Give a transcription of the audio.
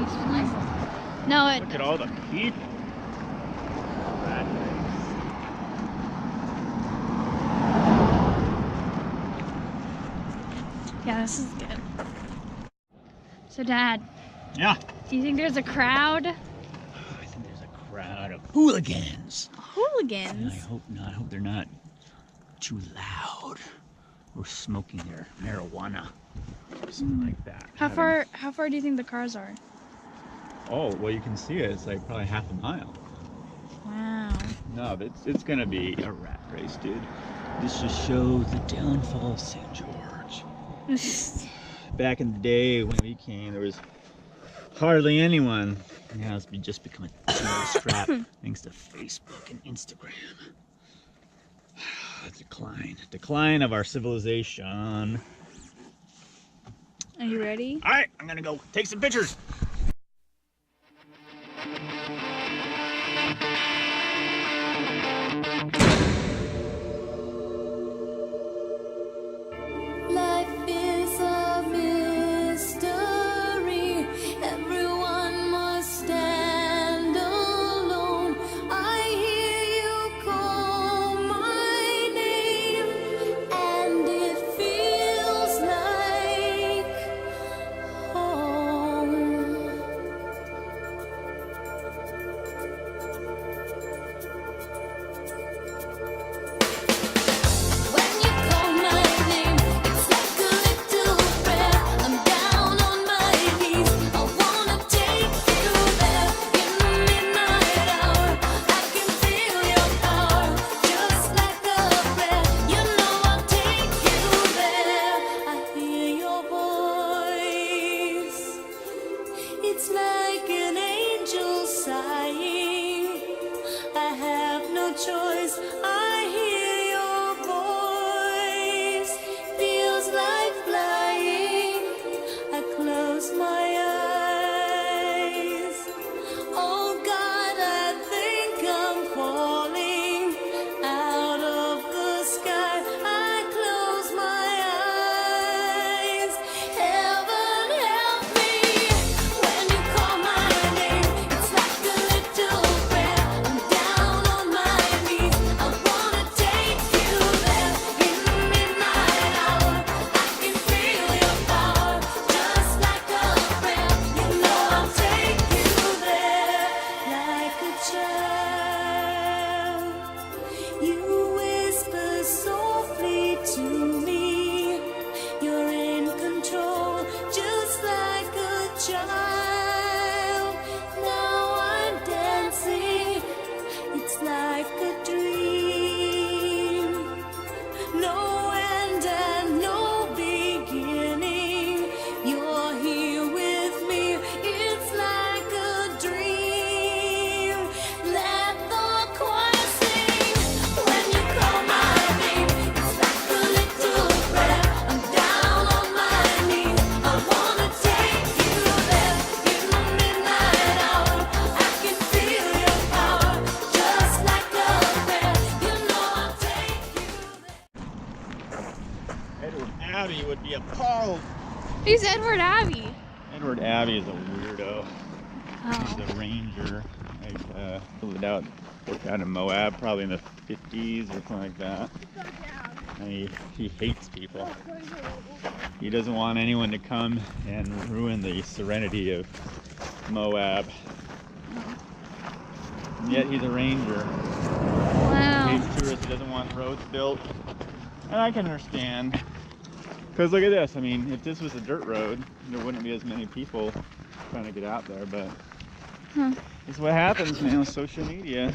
peaceful. No, it Look at all the people. Rat race. Yeah, this is good. So, Dad. Yeah. Do you think there's a crowd? I think there's a crowd of hooligans. Hooligans? And I hope not. I hope they're not too loud or smoking their marijuana or something like that. How far do you think the cars are? Oh, well, you can see it. It's like probably half a mile. Wow. No, but it's gonna be a rat race, dude. This just shows the downfall of St. George. Back in the day when we came, there was hardly anyone. Now it's just become a tourist trap thanks to Facebook and Instagram. Decline of our civilization. Are you ready? All right, I'm gonna go take some pictures. Life is a mystery. Everyone must stand alone. I hear you call my name, and it feels like home. When you call my name, it's like a little prayer. I'm down on my knees. I wanna take you there in the midnight hour. I can feel your power, just like a prayer. You know I'll take you there. I hear your voice. It's like an angel sighing. I have no choice. I hear your voice. Feels like flying. I close my eyes. Oh God, I think I'm falling out of the sky. I close my eyes. Heaven help me when you call my name. It's like a little prayer. I'm down on my knees. I wanna take you there in the midnight hour. I can feel your power, just like a prayer. You know I'll take you there like a child. You whisper softly to me. You're in control, just like a child. Now I'm dancing. It's like a dream. No end and no beginning. You're here with me. It's like a dream. Let the choir sing when you call my name. It's like a little prayer. I'm down on my knees. I wanna take you there in the midnight hour. I can feel your power, just like a prayer. You know I'll take you there. Edward Abbey would be appalled. Who's Edward Abbey? Edward Abbey is a weirdo. Oh. He's a ranger. Lived out in Moab, probably in the 50s or something like that. And he hates people. He doesn't want anyone to come and ruin the serenity of Moab. And yet he's a ranger. Wow. He hates tourists. He doesn't want roads built. And I can understand. Because look at this. I mean, if this was a dirt road, there wouldn't be as many people trying to get out there. But Huh. it's what happens now, social media.